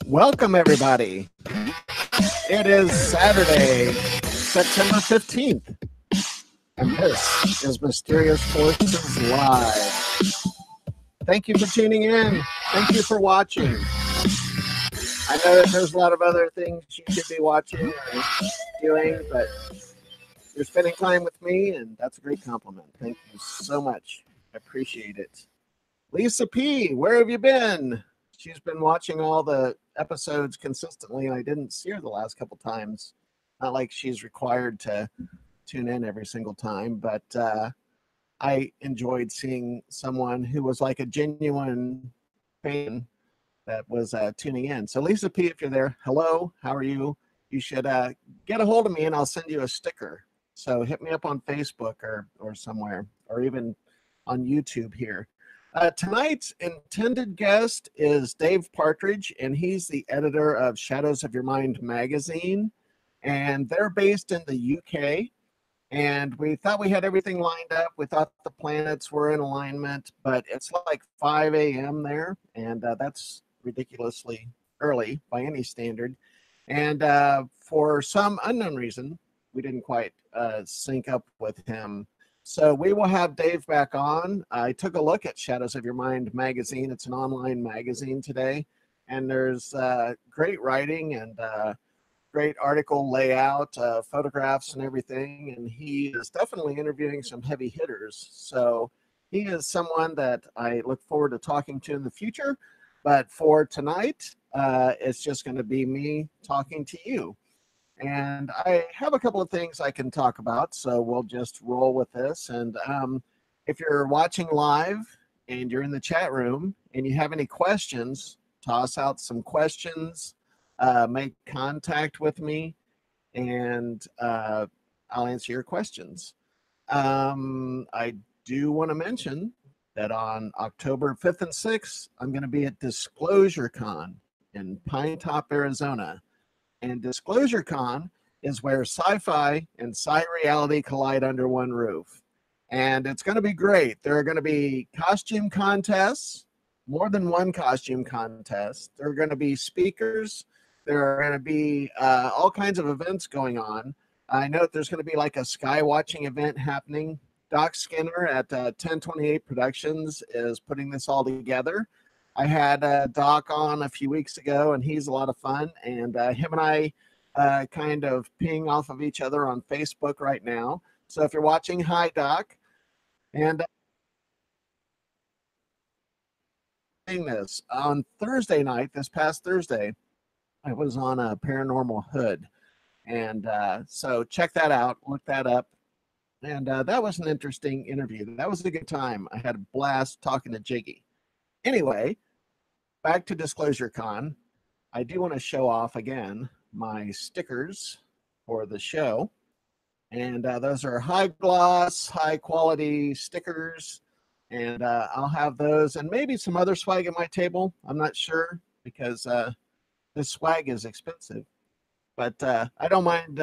Welcome, everybody. It is Saturday, September 15th, and this is Mysterious Forces Live. Thank you for tuning in. Thank you for watching. I know that there's a lot of other things you should be watching or doing, but you're spending time with me, and that's a great compliment. Thank you so much. I appreciate it. Lisa P., where have you been? She's been watching all the episodes consistently, and I didn't see her the last couple times. Not like she's required to tune in every single time, but I enjoyed seeing someone who was like a genuine fan that was tuning in. So Lisa P., if you're there, hello, how are you? You should get a hold of me and I'll send you a sticker. So hit me up on Facebook or somewhere, or even on YouTube here. Tonight's intended guest is Dave Partridge, and he's the editor of Shadows of Your Mind magazine, and they're based in the UK. And we thought we had everything lined up. We thought the planets were in alignment, but it's like 5 a.m. there, and that's ridiculously early by any standard. And for some unknown reason, we didn't quite sync up with him. So we will have Dave back on. I took a look at Shadows of Your Mind magazine. It's an online magazine today, and there's great writing and great article layout, photographs and everything. And he is definitely interviewing some heavy hitters. So he is someone that I look forward to talking to in the future. But for tonight, it's just going to be me talking to you. And I have a couple of things I can talk about, so we'll just roll with this. And if you're watching live and you're in the chat room and you have any questions, toss out some questions, make contact with me, and I'll answer your questions. I do want to mention that on October 5th and 6th, I'm going to be at Disclosure Con in Pine Top, Arizona. And Disclosure Con is where sci-fi and sci-reality collide under one roof. And it's going to be great. There are going to be costume contests, more than one costume contest. There are going to be speakers. There are going to be all kinds of events going on. I know there's going to be like a sky watching event happening. Doc Skinner at 1028 Productions is putting this all together. I had Doc on a few weeks ago, and he's a lot of fun. And him and I kind of ping off of each other on Facebook right now. So if you're watching, hi, Doc. And this on Thursday night, this past Thursday, I was on a Paranormal Hood. And so check that out, look that up. And that was an interesting interview. That was a good time. I had a blast talking to Jiggy. Anyway, back to Disclosure Con. I do want to show off again my stickers for the show. And those are high gloss, high quality stickers. And I'll have those and maybe some other swag at my table. I'm not sure because this swag is expensive. But I don't mind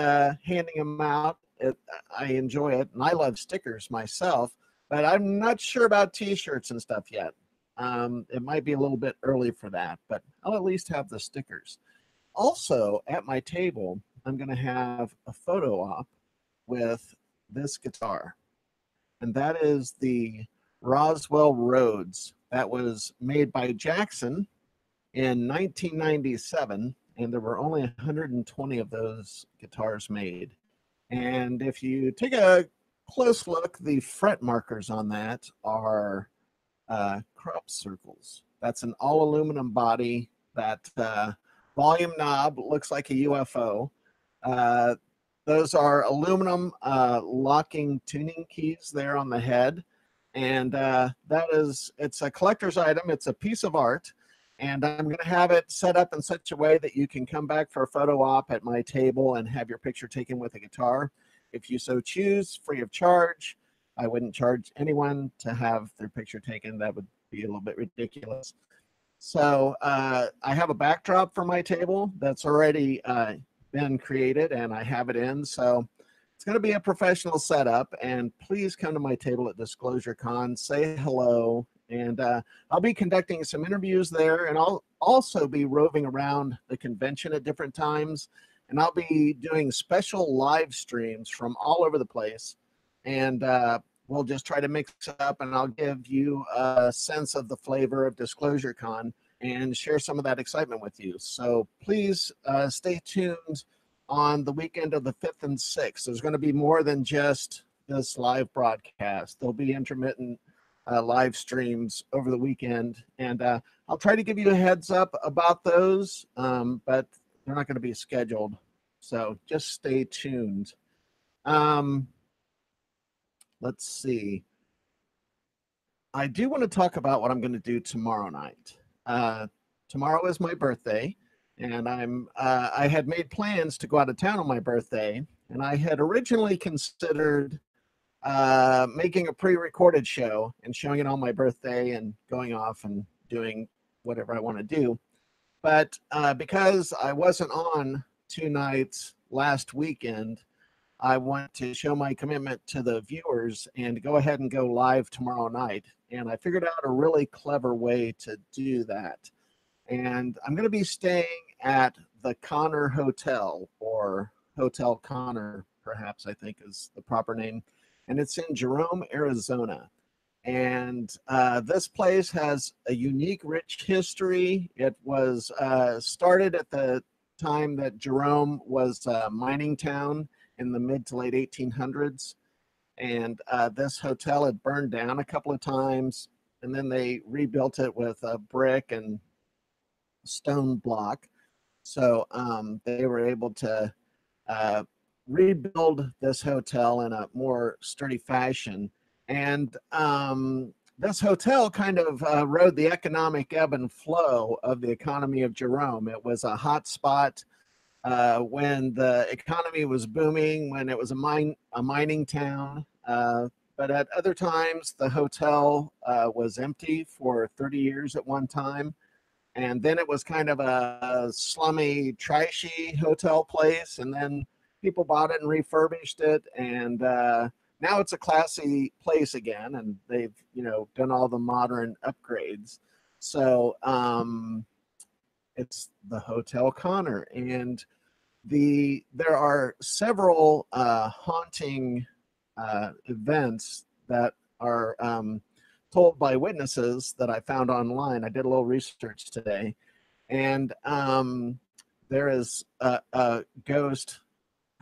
handing them out. I enjoy it. And I love stickers myself. But I'm not sure about T-shirts and stuff yet. It might be a little bit early for that, but I'll at least have the stickers. Also, at my table, I'm going to have a photo op with this guitar. And that is the Roswell Rhodes. That was made by Jackson in 1997, and there were only 120 of those guitars made. And if you take a close look, the fret markers on that are crop circles. That's an all aluminum body. That volume knob looks like a UFO. Those are aluminum locking tuning keys there on the head. And it's a collector's item. It's a piece of art. And I'm going to have it set up in such a way that you can come back for a photo op at my table and have your picture taken with a guitar. If you so choose, free of charge. I wouldn't charge anyone to have their picture taken. That would be a little bit ridiculous. So I have a backdrop for my table that's already been created, and I have it in. So it's going to be a professional setup. And please come to my table at Disclosure Con, say hello, And I'll be conducting some interviews there, and I'll also be roving around the convention at different times. And I'll be doing special live streams from all over the place. And we'll just try to mix it up, and I'll give you a sense of the flavor of Disclosure Con and share some of that excitement with you. So please stay tuned on the weekend of the 5th and 6th. There's going to be more than just this live broadcast. There'll be intermittent live streams over the weekend, and I'll try to give you a heads up about those, but they're not going to be scheduled, so just stay tuned. Let's see. I do want to talk about what I'm going to do tomorrow night. Tomorrow is my birthday, and I had made plans to go out of town on my birthday, and I had originally considered making a pre-recorded show and showing it on my birthday and going off and doing whatever I want to do. But because I wasn't on 2 nights last weekend, I want to show my commitment to the viewers and go ahead and go live tomorrow night. And I figured out a really clever way to do that. And I'm going to be staying at the Connor Hotel, or Hotel Connor, perhaps, I think is the proper name. And it's in Jerome, Arizona. And this place has a unique, rich history. It was started at the time that Jerome was a mining town in the mid to late 1800s. And this hotel had burned down a couple of times, and then they rebuilt it with a brick and stone block. So they were able to rebuild this hotel in a more sturdy fashion. And this hotel kind of rode the economic ebb and flow of the economy of Jerome. It was a hot spot when the economy was booming, when it was a mining town. But at other times, the hotel was empty for 30 years at one time. And then it was kind of a slummy, trashy hotel place. And then people bought it and refurbished it. And now it's a classy place again. And they've, done all the modern upgrades. So it's the Hotel Connor. And there are several haunting events that are told by witnesses that I found online. I did a little research today, and there is a ghost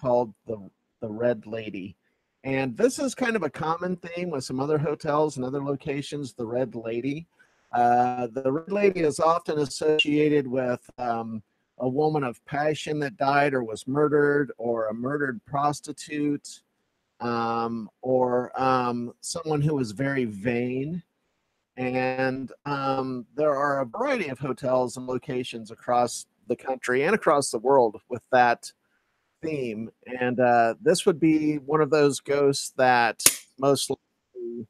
called the Red Lady. And this is kind of a common theme with some other hotels and other locations, the Red Lady. The Red Lady is often associated with a woman of passion that died or was murdered, or a murdered prostitute, or someone who was very vain. And there are a variety of hotels and locations across the country and across the world with that theme. And this would be one of those ghosts that most likely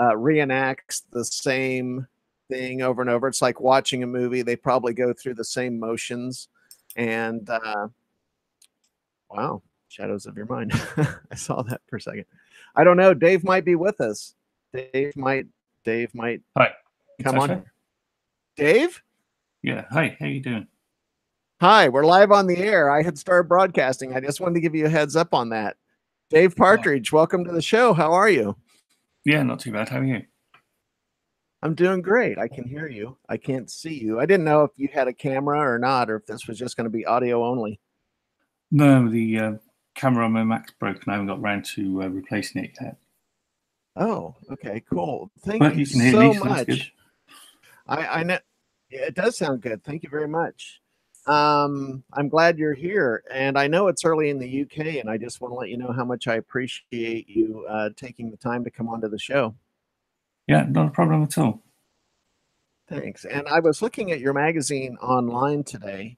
reenacts the same thing over and over. It's like watching a movie. They probably go through the same motions. And wow, shadows of your mind. I saw that for a second. I don't know. Dave might be with us. Dave might Hi. come Natasha? on. Dave? Yeah. Hi. How you doing? Hi, we're live on the air. I had started broadcasting. I just wanted to give you a heads up on that. Dave Partridge, welcome to the show. How are you? Yeah, not too bad. How are you? I'm doing great. I can hear you. I can't see you. I didn't know if you had a camera or not, or if this was just going to be audio only. No, the camera on my Mac's broken. I haven't got around to replacing it yet. Oh, okay, cool. Thank But you you can hear so me, so that's much. good. I know it does sound good. Thank you very much. I'm glad you're here, and I know it's early in the UK, and I just want to let you know how much I appreciate you taking the time to come onto the show. Yeah, not a problem at all. Thanks. And I was looking at your magazine online today,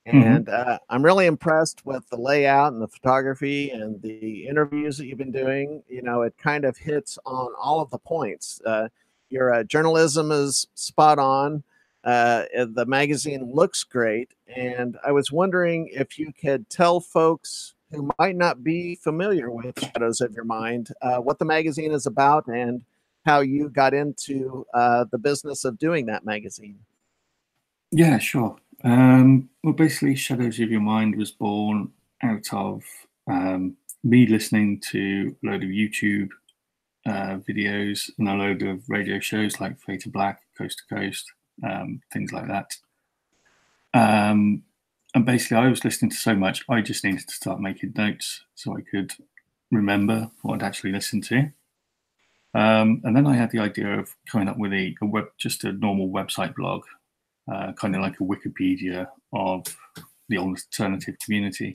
and I'm really impressed with the layout and the photography and the interviews that you've been doing. It kind of hits on all of the points. Your journalism is spot on. The magazine looks great. And I was wondering if you could tell folks who might not be familiar with Shadows of Your Mind what the magazine is about and how you got into the business of doing that magazine. Yeah, sure. Well, basically, Shadows of Your Mind was born out of me listening to a load of YouTube videos and a load of radio shows like Fade to Black, Coast to Coast, things like that. And basically, I was listening to so much, I just needed to start making notes so I could remember what I'd actually listened to. And then I had the idea of coming up with just a normal website blog, kind of like a Wikipedia of the alternative community.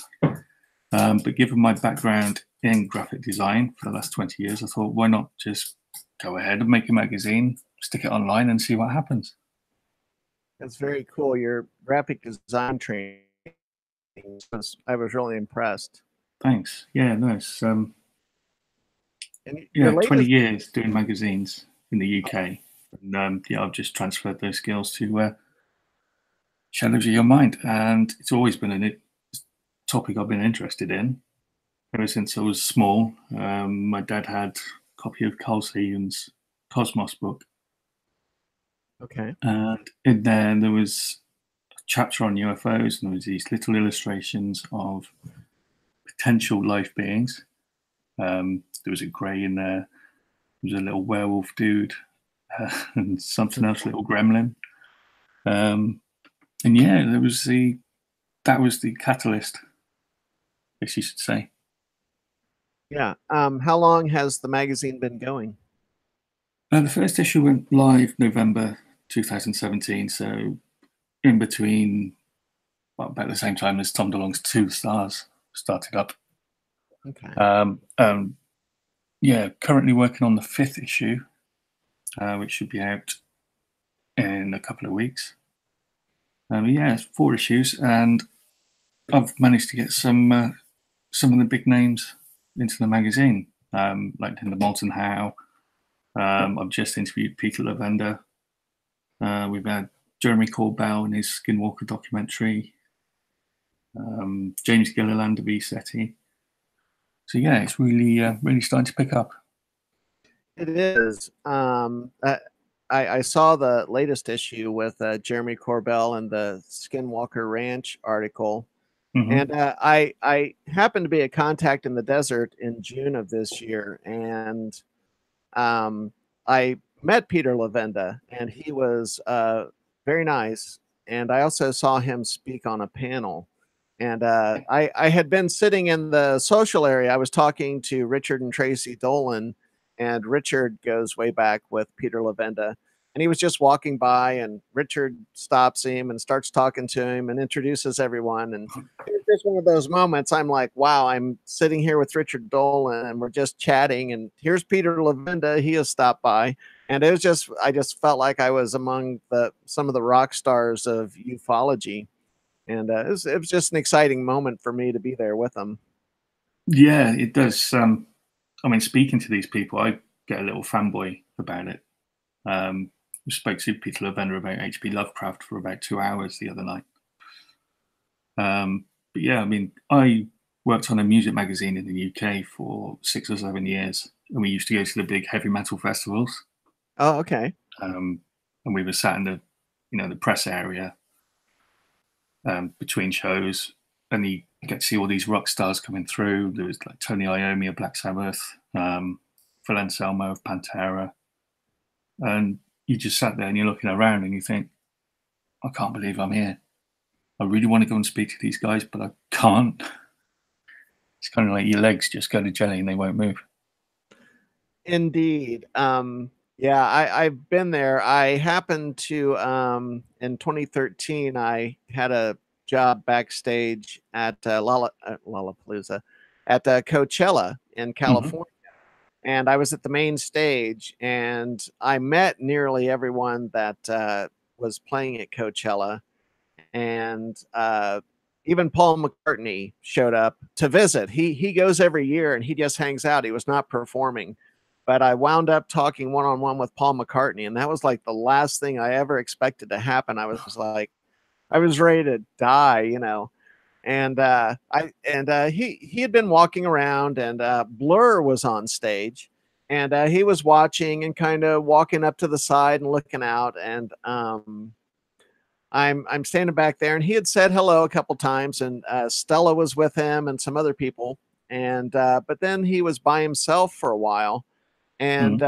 But given my background in graphic design for the last 20 years, I thought, why not just go ahead and make a magazine, stick it online and see what happens. That's very cool. Your graphic design training, I was really impressed. Thanks. Yeah, nice. And Yeah, your 20 latest, years doing magazines in the UK. And yeah, I've just transferred those skills to Shadows of Your Mind. And it's always been a topic I've been interested in ever since I was small. My dad had a copy of Carl Sagan's Cosmos book. okay. And in there was a chapter on UFOs, and there was these little illustrations of potential life beings. There was a grey in there. There was a little werewolf dude and something else, little gremlin. And yeah, that was the catalyst, I guess you should say. Yeah. How long has the magazine been going? The first issue went live November 2017, so in between, well, about the same time as Tom DeLonge's Two Stars started up. Okay. Yeah, currently working on the 5th issue, which should be out in a couple of weeks. Yeah, it's 4 issues, and I've managed to get some of the big names into the magazine, like Linda Moulton Howe. I've just interviewed Peter Lavender. We've had Jeremy Corbell in his Skinwalker documentary. James Gilliland of ESETI. So yeah, it's really starting to pick up. It is. I saw the latest issue with Jeremy Corbell and the Skinwalker Ranch article. Mm-hmm. And I happened to be a contact in the desert in June of this year. And I met Peter Lavenda, and he was very nice. And I also saw him speak on a panel. And I had been sitting in the social area. I was talking to Richard and Tracy Dolan, and Richard goes way back with Peter Lavenda. And he was just walking by, and Richard stops him and starts talking to him and introduces everyone. And it was just one of those moments. I'm like, wow, I'm sitting here with Richard Dolan, and we're just chatting. And here's Peter Lavenda. He has stopped by. And it was just, I just felt like I was among some of the rock stars of ufology. And it was just an exciting moment for me to be there with them. Yeah, it does. I mean, speaking to these people, I get a little fanboy about it. We spoke to Peter Lavender about H.P. Lovecraft for about 2 hours the other night. But yeah, I mean, I worked on a music magazine in the UK for 6 or 7 years, and we used to go to the big heavy metal festivals. Oh, okay. And we were sat in the press area between shows, and you get to see all these rock stars coming through. There was like Tony Iommi of Black Sabbath, Phil Anselmo of Pantera, and you just sat there and you're looking around and you think, I can't believe I'm here. I really want to go and speak to these guys, but I can't. It's kind of like your legs just go to jelly and they won't move. Indeed. Yeah, I've been there. I happened to, in 2013, I had a job backstage at Lollapalooza, at Coachella in California. Mm-hmm. And I was at the main stage, and I met nearly everyone that was playing at Coachella. And even Paul McCartney showed up to visit. He goes every year, and he just hangs out. He was not performing. But I wound up talking one-on-one with Paul McCartney, and that was like the last thing I ever expected to happen. I was like, I was ready to die, you know. And he had been walking around, and Blur was on stage, And he was watching and kind of walking up to the side and looking out. And I'm standing back there, and he had said hello a couple times, and Stella was with him and some other people. And but then he was by himself for a while, and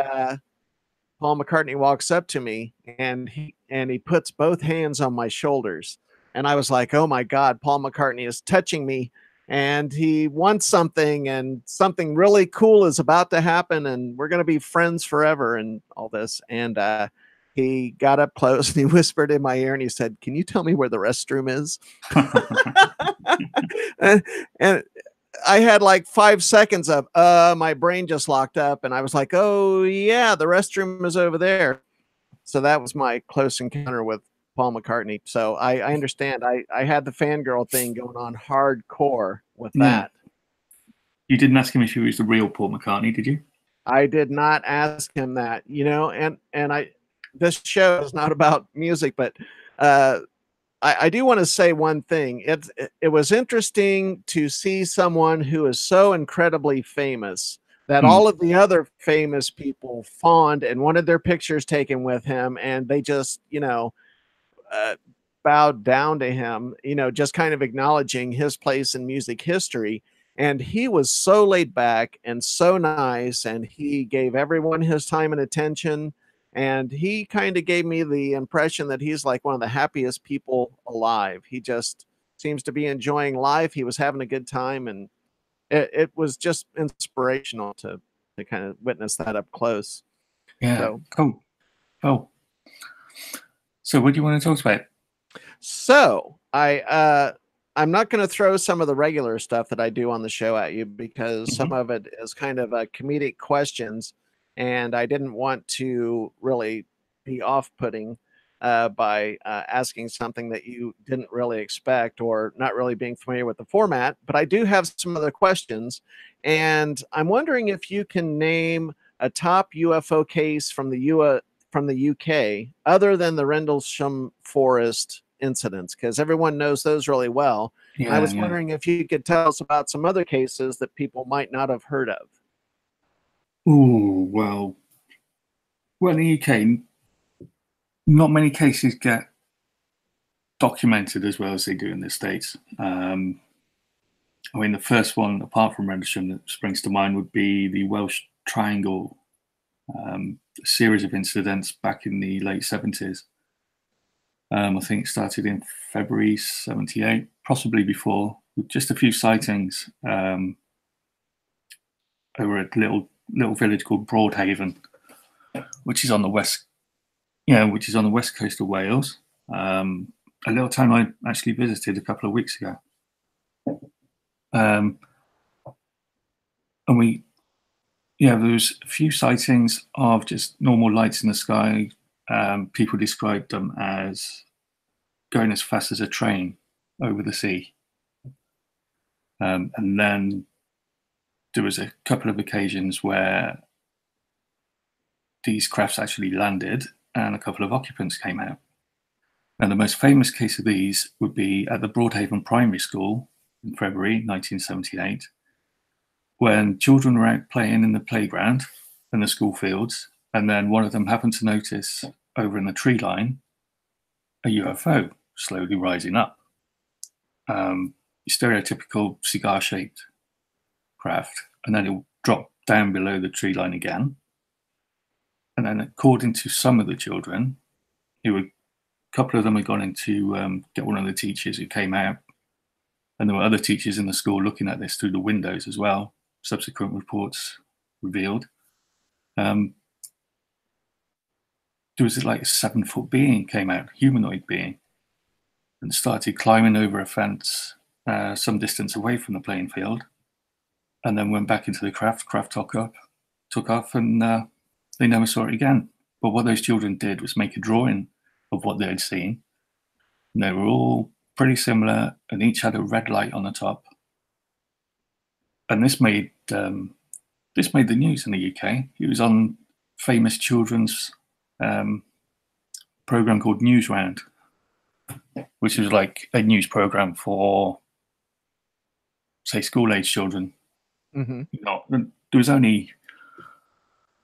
Paul McCartney walks up to me, and he puts both hands on my shoulders, and I was like, "Oh my God, Paul McCartney is touching me, and he wants something, and something really cool is about to happen, and we're gonna be friends forever, and all this." And he got up close and he whispered in my ear and he said, "Can you tell me where the restroom is?" and I had like 5 seconds of my brain just locked up, and I was like, "Oh yeah, the restroom is over there." So that was my close encounter with Paul McCartney. So I understand. I had the fangirl thing going on hardcore with that. You didn't ask him if he was the real Paul McCartney, did you? I did not ask him that, and this show is not about music, but I do want to say one thing. It was interesting to see someone who is so incredibly famous that all of the other famous people fawned and wanted their pictures taken with him, and they just, bowed down to him, just kind of acknowledging his place in music history. And he was so laid back and so nice, and he gave everyone his time and attention. And he kind of gave me the impression that he's like one of the happiest people alive. He just seems to be enjoying life. He was having a good time, and it was just inspirational to kind of witness that up close. Yeah, so, cool. Oh, so what do you want to talk about? So I'm not going to throw some of the regular stuff that I do on the show at you, because some of it is kind of comedic questions, and I didn't want to really be off-putting by asking something that you didn't really expect or not really being familiar with the format. But I do have some other questions, and I'm wondering if you can name a top UFO case from the UK other than the Rendlesham Forest incidents, because everyone knows those really well. I was wondering if you could tell us about some other cases that people might not have heard of. Oh, well, in the UK, not many cases get documented as well as they do in the States. I mean, the first one, apart from Rendlesham, that springs to mind would be the Welsh Triangle, a series of incidents back in the late 70s. I think it started in February 78, possibly before, with just a few sightings over a little village called Broadhaven, which is on the west coast of Wales. A little town I actually visited a couple of weeks ago. And there was a few sightings of just normal lights in the sky. People described them as going as fast as a train over the sea. And then there was a couple of occasions where these crafts actually landed and a couple of occupants came out. And the most famous case of these would be at the Broadhaven Primary School in February 1978, when children were out playing in the playground in the school fields, and then one of them happened to notice over in the tree line a UFO slowly rising up. Stereotypical cigar-shaped craft, and then it dropped down below the tree line again. And then, according to some of the children, a couple of them had gone in to get one of the teachers who came out, and there were other teachers in the school looking at this through the windows as well. Subsequent reports revealed there was like a 7-foot being came out, humanoid being, and started climbing over a fence some distance away from the playing field, and then went back into the craft. Craft took off, and they never saw it again. But what those children did was make a drawing of what they had seen, and they were all pretty similar, and each had a red light on the top. And this made the news in the UK. It was on famous children's program called Newsround, which was like a news program for, say, school-age children. Mm-hmm. There was only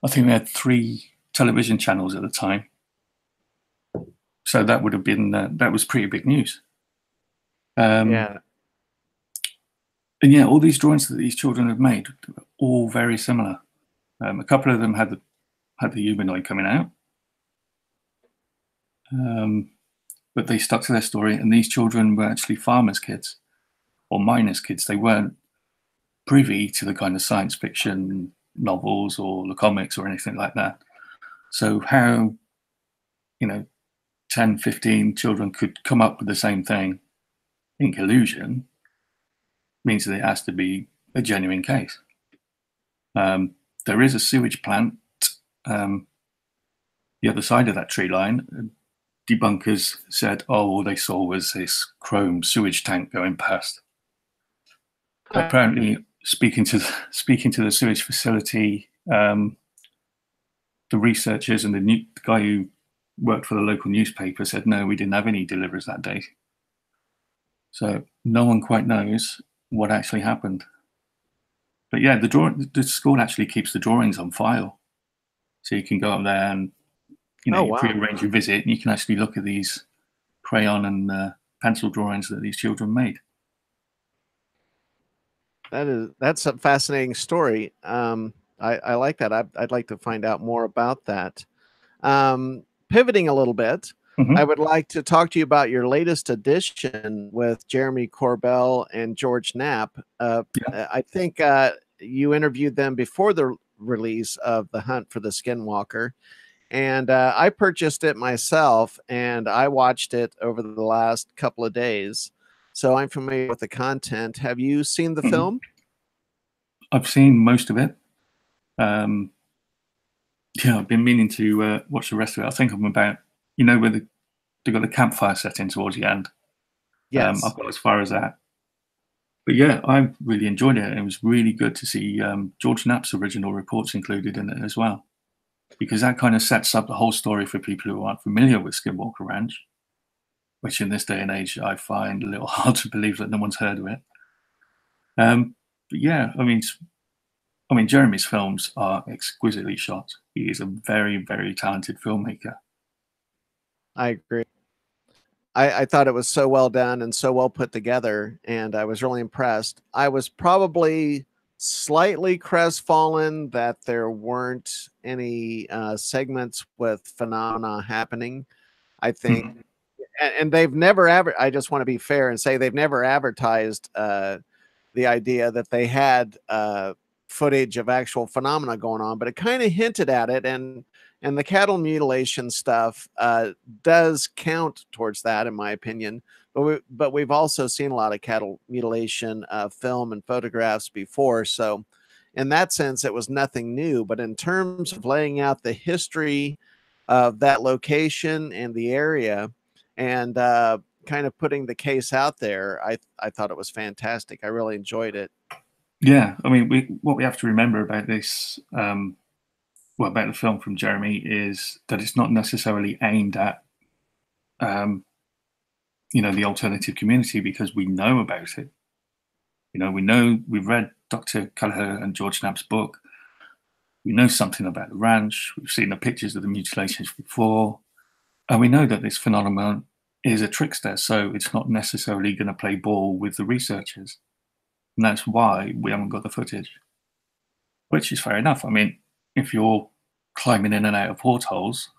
I think we had 3 television channels at the time. So that would have been, that was pretty big news. Yeah. And yeah, all these drawings that these children have made were all very similar. A couple of them had the humanoid coming out. But they stuck to their story, and these children were actually farmers' kids or miners' kids. They weren't privy to the kind of science fiction novels or the comics or anything like that. So how, 10, 15 children could come up with the same thing in collusion means that it has to be a genuine case. There is a sewage plant the other side of that tree line. Debunkers said, all they saw was this chrome sewage tank going past. Apparently, speaking to the sewage facility, the researchers and the guy who worked for the local newspaper said, no, we didn't have any deliveries that day. So no one quite knows what actually happened. But yeah, the school actually keeps the drawings on file, so you can go up there and you prearrange your visit, and you can actually look at these crayon and pencil drawings that these children made. That's a fascinating story. I like that. I'd like to find out more about that. Pivoting a little bit, I would like to talk to you about your latest edition with Jeremy Corbell and George Knapp. I think you interviewed them before the release of The Hunt for the Skinwalker. And I purchased it myself, and I watched it over the last couple of days. So I'm familiar with the content. Have you seen the film? I've seen most of it. I've been meaning to watch the rest of it. I think I'm about, where they've got the campfire setting towards the end. Yes. I've got as far as that. But yeah, I really enjoyed it. It was really good to see George Knapp's original reports included in it as well, because that kind of sets up the whole story for people who aren't familiar with Skinwalker Ranch, which in this day and age I find a little hard to believe that no one's heard of it. But yeah, I mean, Jeremy's films are exquisitely shot. He is a very, very talented filmmaker. I agree. I thought it was so well done and so well put together, and I was really impressed. I was probably slightly crestfallen that there weren't any segments with phenomena happening. I think, and they've never I just want to be fair and say they've never advertised the idea that they had footage of actual phenomena going on, but it kind of hinted at it, and the cattle mutilation stuff does count towards that, in my opinion. But we've also seen a lot of cattle mutilation film and photographs before, so in that sense, it was nothing new. But in terms of laying out the history of that location and the area, and kind of putting the case out there, I thought it was fantastic. I really enjoyed it. Yeah, I mean, what we have to remember about this, about the film from Jeremy, is that it's not necessarily aimed at, the alternative community, because we know about it. We've read Dr. Kelleher and George Knapp's book. We know something about the ranch. We've seen the pictures of the mutilations before. And we know that this phenomenon is a trickster, so it's not necessarily going to play ball with the researchers. And that's why we haven't got the footage, which is fair enough. I mean, if you're climbing in and out of portholes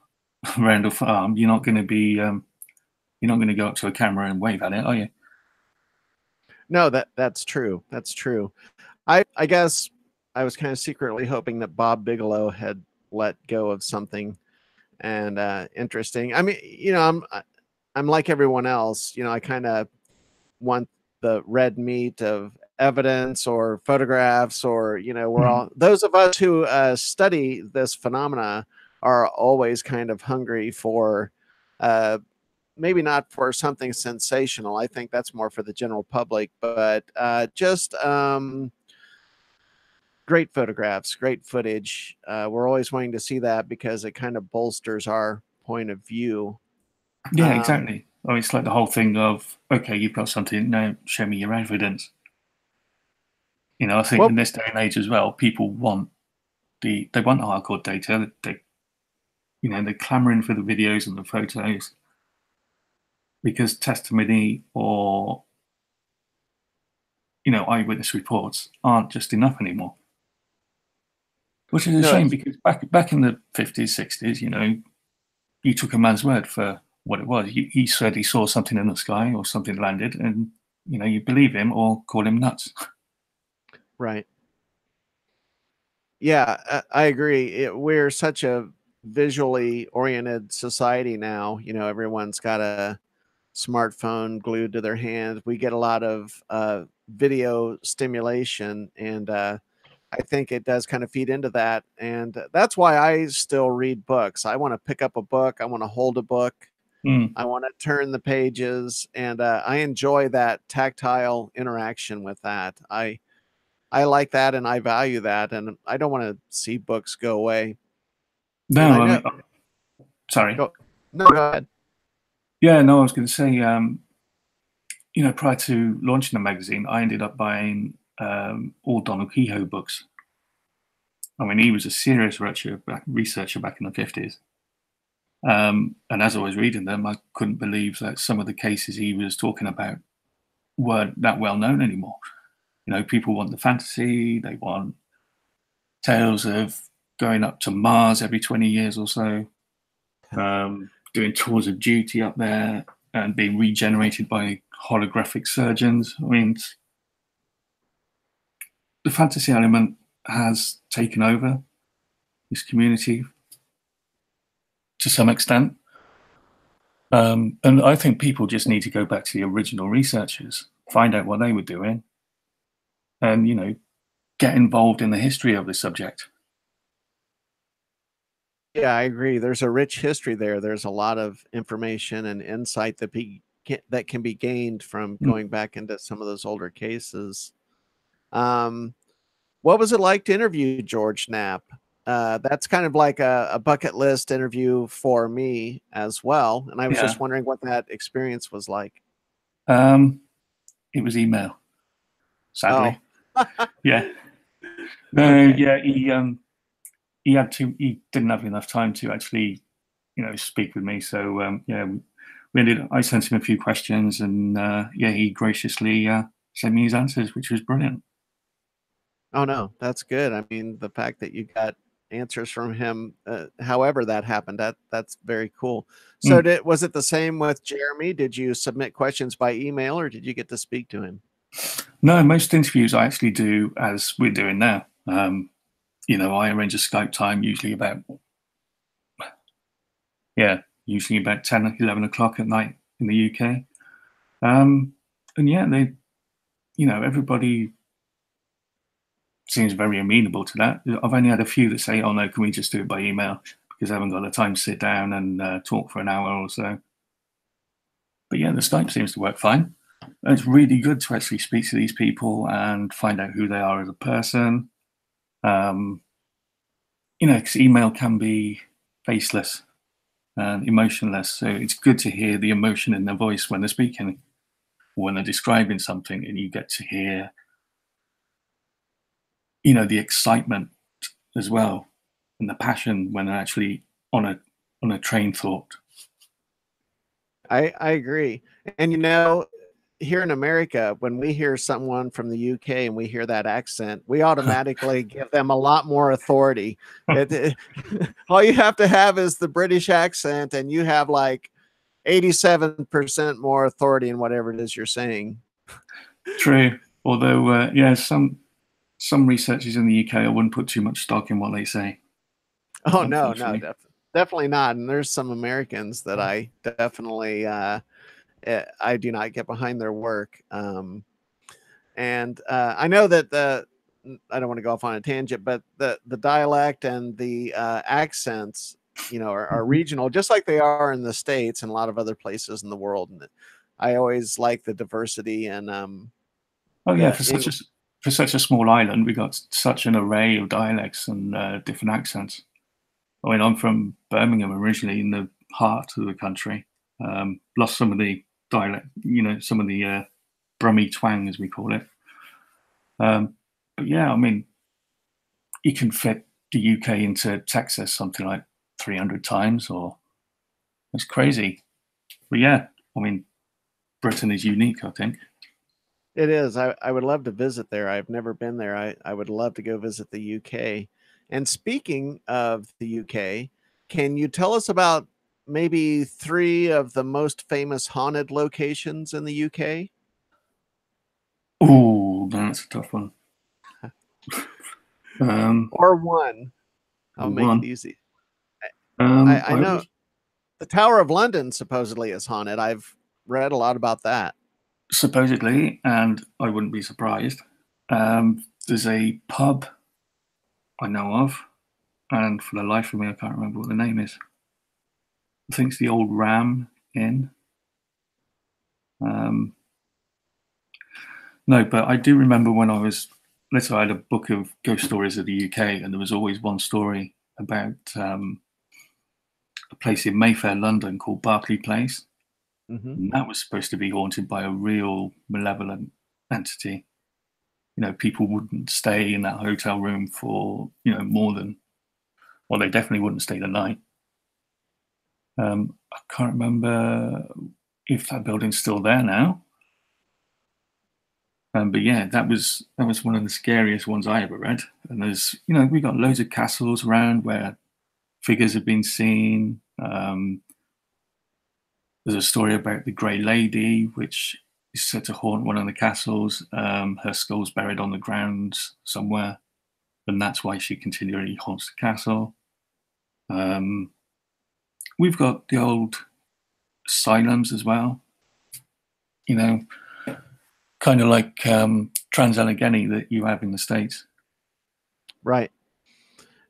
around a farm, you're not going to go up to a camera and wave at it, are you? No, that's true. That's true. I guess I was kind of secretly hoping that Bob Bigelow had let go of something and interesting. I mean, I'm like everyone else. I kind of want the red meat of evidence or photographs, or we're all, those of us who study this phenomena are always kind of hungry for maybe not for something sensational. I think that's more for the general public, but just great photographs, great footage. We're always wanting to see that because it kind of bolsters our point of view. Yeah, exactly. It's like the whole thing of, okay, you've got something, now show me your evidence. I think in this day and age as well, people want they want the hardcore data. They're clamoring for the videos and the photos because testimony or eyewitness reports aren't just enough anymore. Which is a shame, because back in the 50s, 60s, you took a man's word for what it was. He said he saw something in the sky or something landed, and you believe him or call him nuts. Right. Yeah, I agree. We're such a visually oriented society now. Everyone's got a smartphone glued to their hand. We get a lot of video stimulation, and I think it does kind of feed into that. And that's why I still read books. I want to pick up a book. I want to hold a book. I want to turn the pages, and I enjoy that tactile interaction with that. I like that, and I value that, and I don't want to see books go away. No, And I know. Sorry. Go ahead. Yeah, no, I was going to say, prior to launching the magazine, I ended up buying all Donald Kehoe books. I mean, he was a serious researcher back in the 50s. And as I was reading them, I couldn't believe that some of the cases he was talking about weren't that well known anymore. People want the fantasy, they want tales of going up to Mars every 20 years or so, doing tours of duty up there and being regenerated by holographic surgeons. I mean, the fantasy element has taken over this community to some extent. And I think people just need to go back to the original researchers, find out what they were doing, and, get involved in the history of the subject. Yeah, I agree. There's a rich history there. There's a lot of information and insight that can be gained from going back into some of those older cases. What was it like to interview George Knapp? That's kind of like a bucket list interview for me as well. And I was just wondering what that experience was like. It was email, sadly. Oh. Yeah. No, okay. Yeah, he didn't have enough time to actually, speak with me. So I sent him a few questions, and he graciously sent me his answers, which was brilliant. Oh no, that's good. I mean, the fact that you got answers from him, however that happened, that's very cool. So was it the same with Jeremy? Did you submit questions by email, or did you get to speak to him? No, most interviews I actually do as we're doing now. I arrange a Skype time, usually about 10, 11 o'clock at night in the UK. And everybody seems very amenable to that. I've only had a few that say, "Oh no, can we just do it by email?" Because I haven't got the time to sit down and talk for an hour or so. But yeah, the Skype seems to work fine. And it's really good to actually speak to these people and find out who they are as a person. Because email can be faceless and emotionless. So it's good to hear the emotion in their voice when they're speaking, or when they're describing something, and you get to hear, the excitement as well, and the passion when they're actually on a train thought. I agree. And here in America, when we hear someone from the UK and we hear that accent, we automatically give them a lot more authority. All you have to have is the British accent, and you have like 87% more authority in whatever it is you're saying. True. Although, some researchers in the UK, I wouldn't put too much stock in what they say. Oh, no, definitely not. And there's some Americans that I definitely... I do not get behind their work. And I know that I don't want to go off on a tangent, but the dialect and the accents, are regional, just like they are in the States and a lot of other places in the world. And I always like the diversity and for such a small island, we got such an array of dialects and different accents. I mean, I'm from Birmingham originally, in the heart of the country. Lost some of the dialect, some of the Brummie twang, as we call it. But yeah, I mean, you can fit the UK into Texas something like 300 times, or it's crazy. But yeah, I mean, Britain is unique, I think. It is. I would love to visit there. I've never been there. I would love to go visit the UK. And speaking of the UK, can you tell us about maybe 3 of the most famous haunted locations in the UK? Oh, that's a tough one. Or 1? I'll make it One. easy. I I know was the Tower of London supposedly is haunted. I've read a lot about that. supposedly, and I wouldn't be surprised. There's a pub I know of, and for the life of me, I can't remember what the name is. I think it's the Old Ram Inn. Um, no, but I do remember when I was little, I had a book of ghost stories of the UK, and there was always one story about a place in Mayfair, London called Berkeley Place. Mhm. And that was supposed to be haunted by a real malevolent entity. You know, people wouldn't stay in that hotel room for, more than, well, they definitely wouldn't stay the night. I can't remember if that building's still there now. But yeah, that was one of the scariest ones I ever read. And there's, we got loads of castles around where figures have been seen. There's a story about the Grey Lady, which is said to haunt one of the castles. Her skull's buried on the ground somewhere, and that's why she continually haunts the castle. We've got the old asylums as well, you know, kind of like Trans-Allegheny that you have in the States. Right.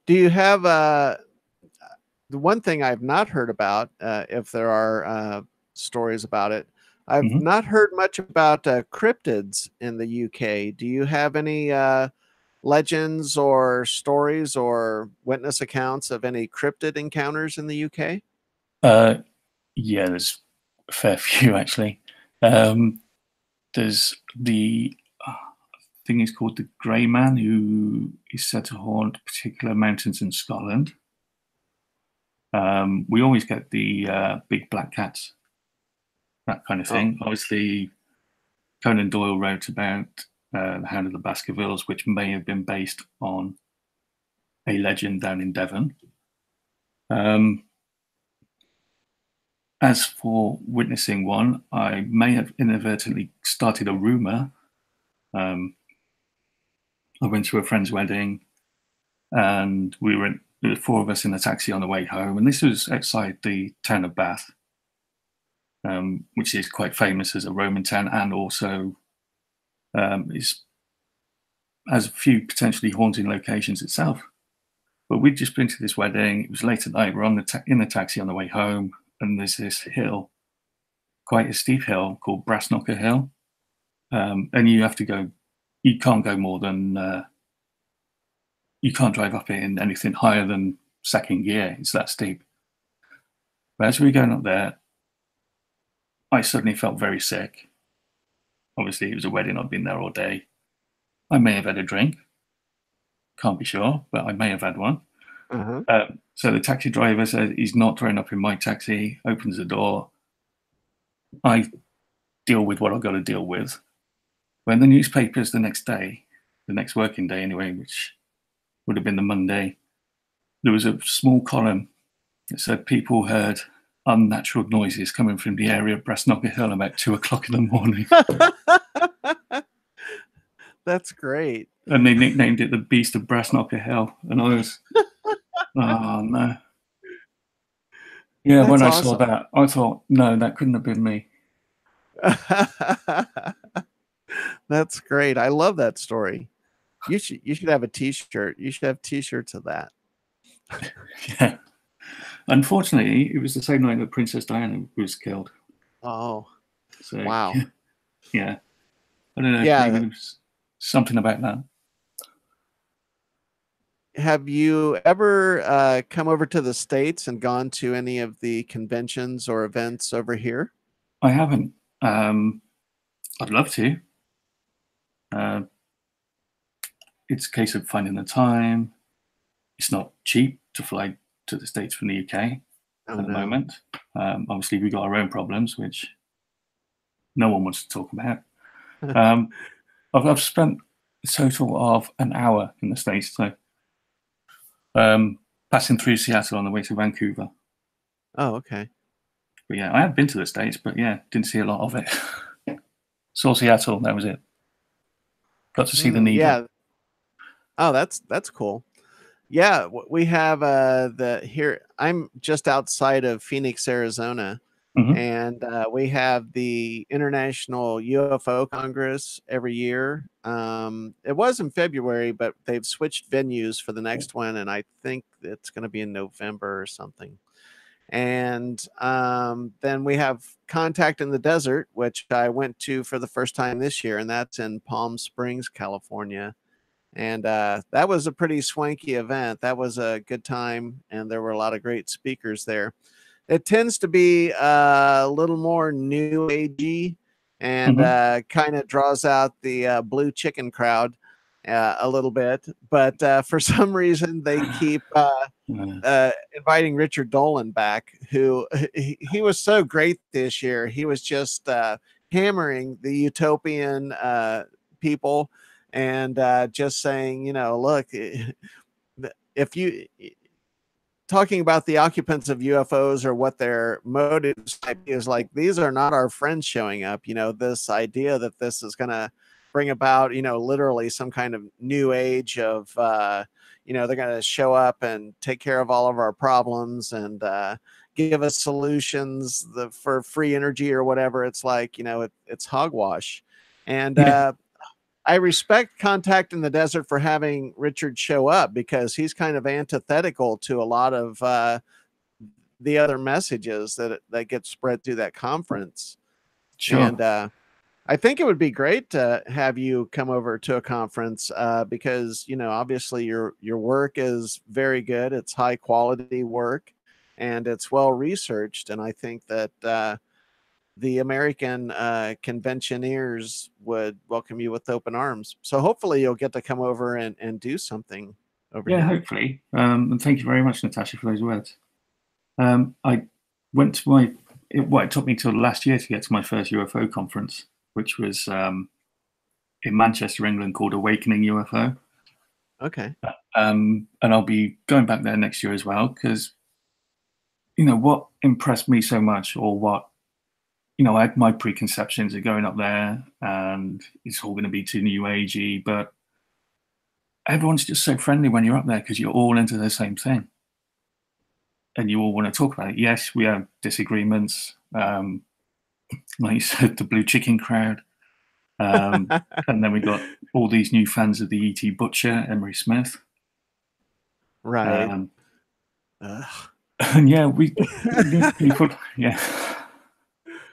Do you have the one thing I've not heard about, if there are stories about it, I've Mhm. not heard much about cryptids in the UK. Do you have any legends or stories or witness accounts of any cryptid encounters in the UK? Uh, yeah, there's a fair few actually. Um, there's the thing is called the Grey Man, who is said to haunt particular mountains in Scotland. We always get the big black cats, that kind of Oh, thing. Obviously, Conan Doyle wrote about the Hound of the Baskervilles, which may have been based on a legend down in Devon. Um, as for witnessing one, I may have inadvertently started a rumor. Um, I went to a friend's wedding, and there were 4 of us in a taxi on the way home, and this was outside the town of Bath, which is quite famous as a Roman town, and also has a few potentially haunting locations itself. But we'd just been to this wedding. It was late at night. We're in the taxi on the way home, and there's this hill, quite a steep hill called Brassknocker Hill, and you have to go. You can't go more than you can't drive up it in anything higher than second gear. It's that steep. But as we were going up there, I suddenly felt very sick. Obviously, it was a wedding. I'd been there all day. I may have had a drink. Can't be sure, but I may have had one. uh-huh. So the taxi driver says he's not throwing up in my taxi, opens the door. I deal with what I've got to deal with. When the newspapers the next day, the next working day anyway, which would have been the Monday, there was a small column that said people heard unnatural noises coming from the area of Brassknocker Hill about 2 o'clock in the morning. That's great. And they nicknamed it the Beast of Brassknocker Hill. And I was, oh no. Yeah, That's when I saw awesome. that, I thought, no, that couldn't have been me. That's great. I love that story. You should have a t-shirt. You should have t-shirts of that. Yeah. Unfortunately, it was the same night that Princess Diana was killed. Oh, So, wow. yeah. I don't know, Yeah. maybe there's something about that. Have you ever come over to the States and gone to any of the conventions or events over here? I haven't. I'd love to. Uh, it's a case of finding the time. it's not cheap to fly to the States from the UK Oh, at the no. moment. Obviously, we've got our own problems, which no one wants to talk about. I've spent a total of an hour in the States, so passing through Seattle on the way to Vancouver. Oh, okay. But yeah, I have been to the States, but yeah, didn't see a lot of it. Saw Seattle, that was it. Got to see the needle. Yeah. Oh, that's cool. Yeah, we have the here. I'm just outside of Phoenix, Arizona, and we have the International UFO Congress every year. It was in February, but they've switched venues for the next one, and I think it's going to be in November or something. And then we have Contact in the Desert, which I went to for the first time this year, and that's in Palm Springs, California. And that was a pretty swanky event. That was a good time, and there were a lot of great speakers there. It tends to be a little more new agey and kind of draws out the blue chicken crowd a little bit. But for some reason, they keep inviting Richard Dolan back, who he was so great this year. He was just hammering the utopian people and just saying, you know, look, if you talking about the occupants of UFOs or what their motives might be, is like, these are not our friends showing up. You know, this idea that this is going to bring about, you know, literally some kind of new age of, you know, they're going to show up and take care of all of our problems and give us solutions for free energy or whatever. It's like, you know, it's hogwash. And I respect Contact in the Desert for having Richard show up, because he's kind of antithetical to a lot of the other messages that get spread through that conference. Sure. And I think it would be great to have you come over to a conference because, you know, obviously your work is very good. It's high quality work and it's well researched. And I think that the American conventioneers would welcome you with open arms. So hopefully you'll get to come over and do something over Yeah, here. hopefully. And thank you very much, Natasha, for those words. I went to it took me till last year to get to my first UFO conference, which was in Manchester, England, called Awakening UFO. Okay. And I'll be going back there next year as well, because, you know, what impressed me so much, or what, you know, I had my preconceptions of going up there and it's all going to be too new agey, but everyone's just so friendly when you're up there because you're all into the same thing and you all want to talk about it. Yes, we have disagreements. Like you said, the blue chicken crowd. And then we got all these new fans of the E.T. Butcher, Emery Smith. Right. And yeah, we put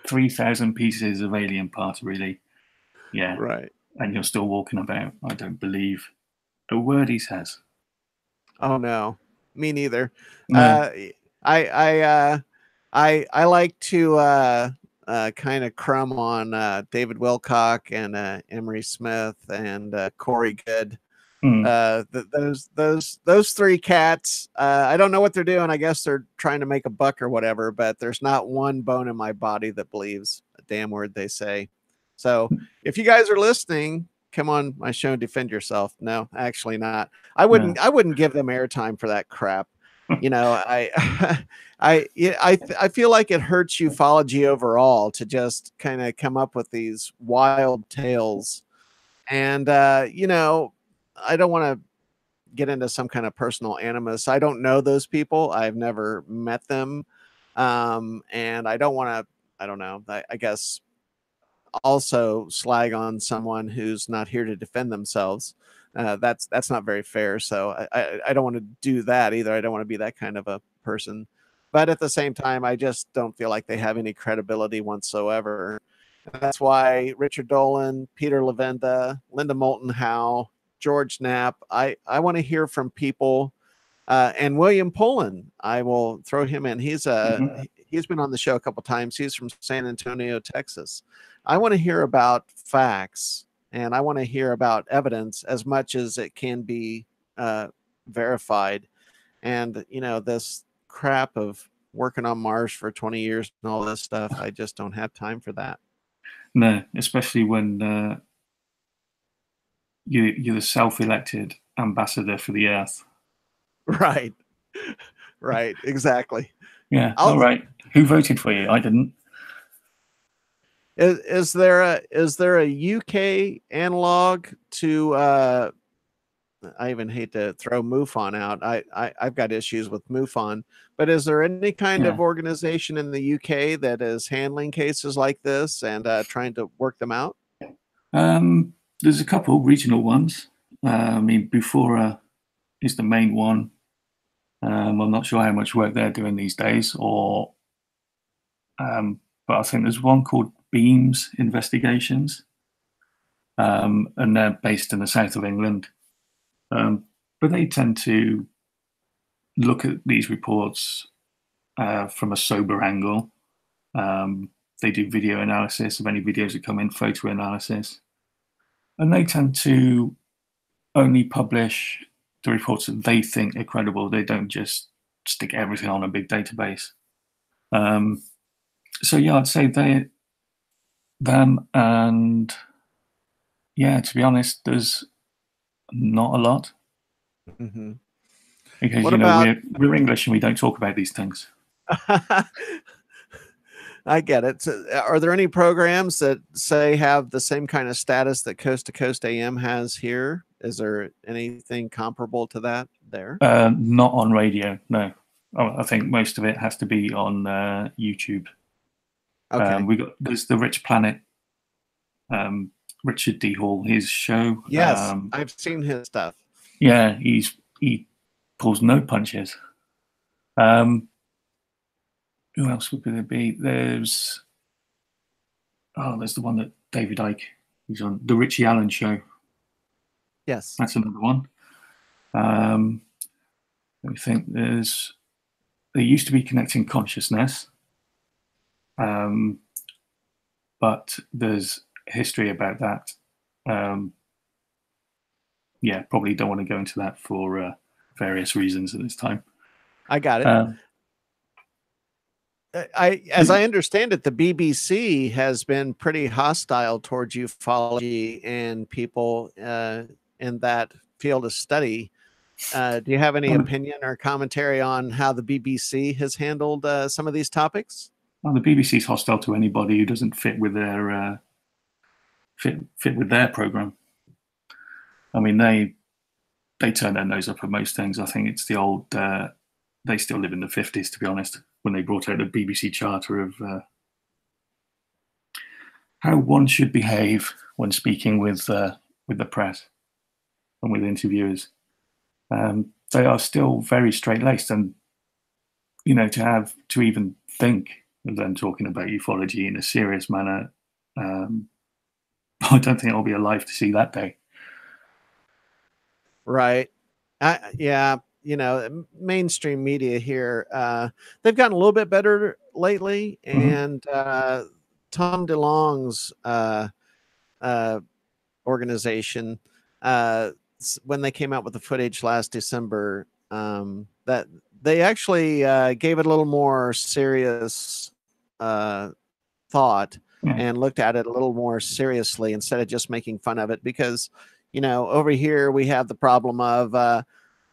3,000 pieces of alien parts, really. Yeah. Right. And you're still walking about. I don't believe a word he says. Oh no, me neither. No. I like to kind of crumb on David Wilcock and Emery Smith and Corey Good. Those three cats. I don't know what they're doing. I guess they're trying to make a buck or whatever. But there's not one bone in my body that believes a damn word they say. So if you guys are listening, come on my show and defend yourself. No, actually not. I wouldn't give them airtime for that crap. You know, I feel like it hurts ufology overall to just kind of come up with these wild tales. And you know, I don't want to get into some kind of personal animus. I don't know those people. I've never met them. And I don't want to, I don't know, I guess also slag on someone who's not here to defend themselves. That's not very fair. So I don't want to do that either. I don't want to be that kind of a person. But at the same time, I just don't feel like they have any credibility whatsoever. And that's why Richard Dolan, Peter Levenda, Linda Moulton Howe, George Knapp, I want to hear from people. And William Pullen, I will throw him in. He's been on the show a couple times. He's from San Antonio, Texas. I want to hear about facts and I want to hear about evidence as much as it can be verified. And, this crap of working on Mars for 20 years and all this stuff, I just don't have time for that. No, especially when you're the self-elected ambassador for the Earth. Right. Right. Exactly. Yeah. All right. Who voted for you? I didn't. Is there a UK analog to I even hate to throw MUFON out. I've got issues with MUFON, but is there any kind of organization in the UK that is handling cases like this and trying to work them out? There's a couple regional ones. I mean, Bufora is the main one. I'm not sure how much work they're doing these days, but I think there's one called Beams Investigations, and they're based in the south of England. But they tend to look at these reports from a sober angle. They do video analysis of any videos that come in, photo analysis, and they tend to only publish the reports that they think are credible. They don't just stick everything on a big database. So yeah, I'd say them, and yeah, to be honest, there's not a lot. Mm-hmm. Because we're English and we don't talk about these things. I get it. So, are there any programs that say have the same kind of status that Coast to Coast AM has here? Is there anything comparable to that there? Not on radio, no. I think most of it has to be on YouTube. Okay. There's the Rich Planet, Richard D. Hall, his show. Yes, I've seen his stuff. Yeah, he pulls no punches. Who else would there be? There's the one that David Icke, he's on, the Richie Allen Show. Yes, that's another one. Let me think. There used to be Connecting Consciousness, but there's history about that. Yeah, probably don't want to go into that for various reasons at this time. I got it. As I understand it, the BBC has been pretty hostile towards ufology and people in that field of study. Do you have any opinion or commentary on how the BBC has handled some of these topics? Well, the BBC is hostile to anybody who doesn't fit with their fit with their program. I mean, they turn their nose up at most things. I think it's the old. They still live in the 50s, to be honest, when they brought out the BBC Charter of how one should behave when speaking with the press and with interviewers. They are still very straight-laced, and to even think of them talking about ufology in a serious manner, I don't think I'll be alive to see that day. Right. Yeah. Mainstream media here, they've gotten a little bit better lately. And Tom DeLonge's organization, when they came out with the footage last December, that they actually gave it a little more serious thought and looked at it a little more seriously instead of just making fun of it. Because, over here we have the problem of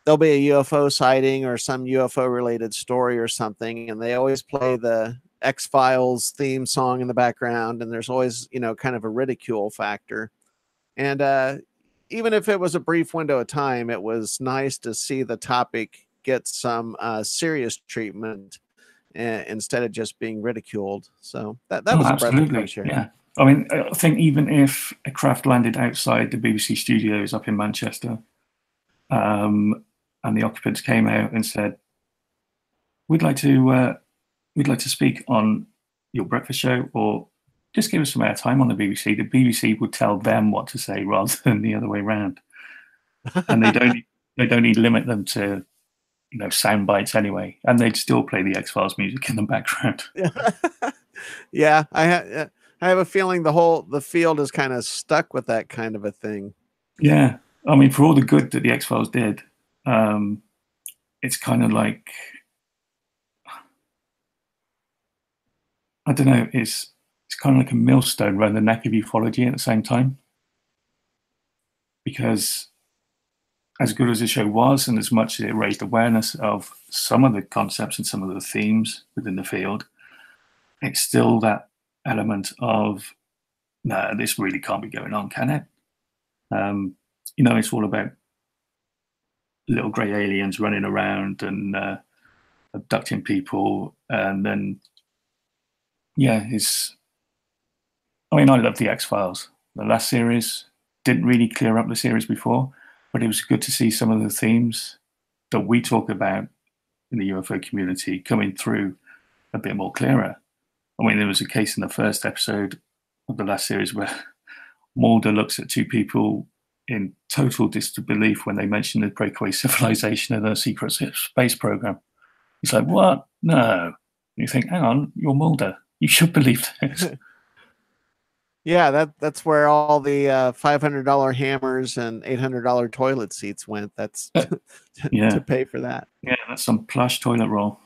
there'll be a UFO sighting or some UFO related story or something, and they always play the X-Files theme song in the background, and there's always, kind of a ridicule factor. And even if it was a brief window of time, it was nice to see the topic get some serious treatment instead of just being ridiculed. So that was a breath of fresh air. Yeah. I mean, I think even if a craft landed outside the BBC studios up in Manchester, and the occupants came out and said, we'd like to speak on your breakfast show, or just give us some airtime on the BBC. The BBC would tell them what to say rather than the other way around. And they don't need to limit them to sound bites anyway, and they'd still play the X-Files music in the background. Yeah, I have a feeling the field is kind of stuck with that kind of a thing. Yeah, I mean, for all the good that the X-Files did, it's kind of like, I don't know, it's kind of like a millstone around the neck of ufology at the same time. Because as good as the show was, and as much as it raised awareness of some of the concepts and some of the themes within the field, it's still that element of, no, this really can't be going on, can it? You know, it's all about little grey aliens running around and abducting people. And then, yeah, I mean, I love the X-Files. The last series didn't really clear up the series before, but it was good to see some of the themes that we talk about in the UFO community coming through a bit more clearer. I mean, there was a case in the first episode of the last series where Mulder looks at two people in total disbelief when they mention the breakaway civilization and the secret space program. He's like, what? No. And you think, hang on, you're Mulder. You should believe this. Yeah, that's where all the $500 hammers and $800 toilet seats went. That's to pay for that. Yeah, that's some plush toilet roll.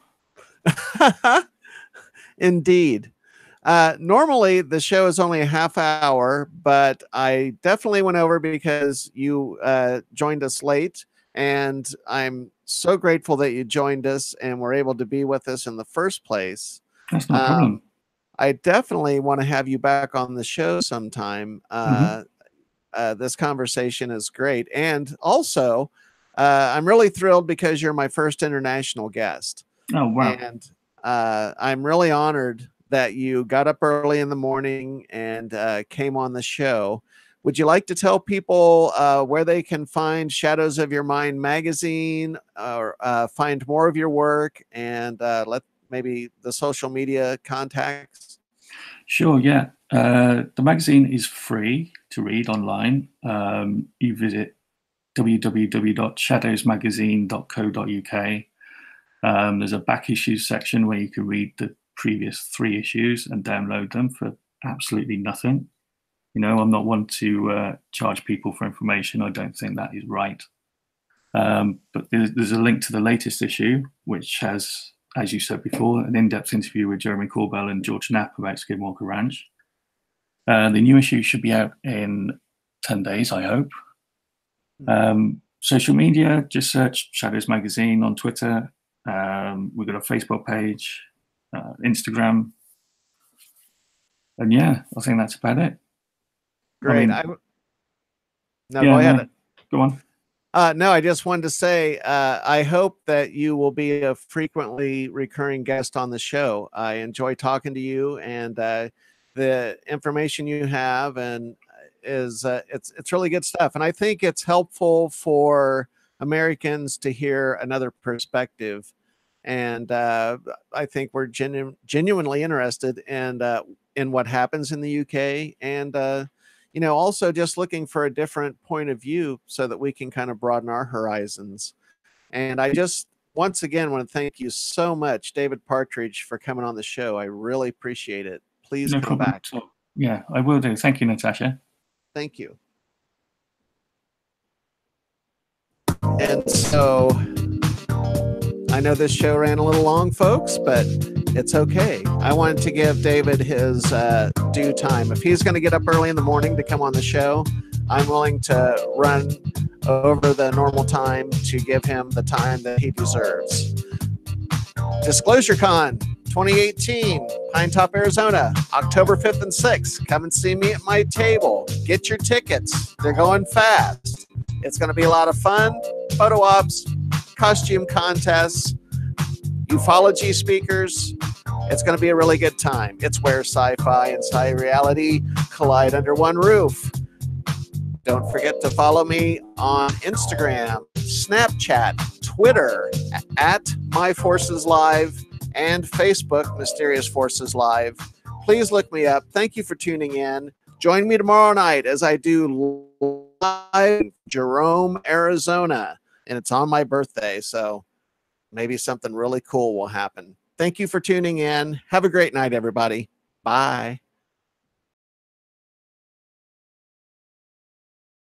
Indeed. Normally the show is only a half hour, but I definitely went over because you joined us late, and I'm so grateful that you joined us and were able to be with us in the first place. That's no problem. I definitely want to have you back on the show sometime. This conversation is great. And also, I'm really thrilled because you're my first international guest. Oh, wow. And I'm really honored that you got up early in the morning and came on the show. Would you like to tell people where they can find Shadows of Your Mind magazine, or find more of your work, and let maybe the social media contacts? Sure, yeah. The magazine is free to read online. You visit www.shadowsmagazine.co.uk. There's a back issues section where you can read the previous 3 issues and download them for absolutely nothing. You know, I'm not one to charge people for information. I don't think that is right. But there's a link to the latest issue, which has, as you said before, an in-depth interview with Jeremy Corbell and George Knapp about Skinwalker Ranch. The new issue should be out in 10 days, I hope. Social media, just search Shadows Magazine on Twitter. We've got a Facebook page, Instagram. And yeah, I think that's about it. Great. I mean, go ahead. Go on. No, I just wanted to say, I hope that you will be a frequently recurring guest on the show. I enjoy talking to you, and the information you have and is it's really good stuff. And I think it's helpful for Americans to hear another perspective. And I think we're genuinely interested in what happens in the UK, and you know, also just looking for a different point of view so that we can kind of broaden our horizons. And I just, once again, want to thank you so much, David Partridge, for coming on the show. I really appreciate it. Please come back. Yeah, I will do. Thank you, Natasha. Thank you. And so I know this show ran a little long, folks, but it's okay. I wanted to give David his due time. If he's going to get up early in the morning to come on the show, I'm willing to run over the normal time to give him the time that he deserves. Disclosure Con 2018, Pine Top, Arizona, October 5th and 6th. Come and see me at my table. Get your tickets. They're going fast. It's going to be a lot of fun. Photo ops, costume contests, ufology speakers. It's going to be a really good time. It's where sci-fi and sci-reality collide under one roof. Don't forget to follow me on Instagram, Snapchat, Twitter, at My Forces Live, and Facebook, Mysterious Forces Live. Please look me up. Thank you for tuning in. Join me tomorrow night as I do live in Jerome, Arizona. And it's on my birthday, so maybe something really cool will happen. Thank you for tuning in. Have a great night, everybody. Bye.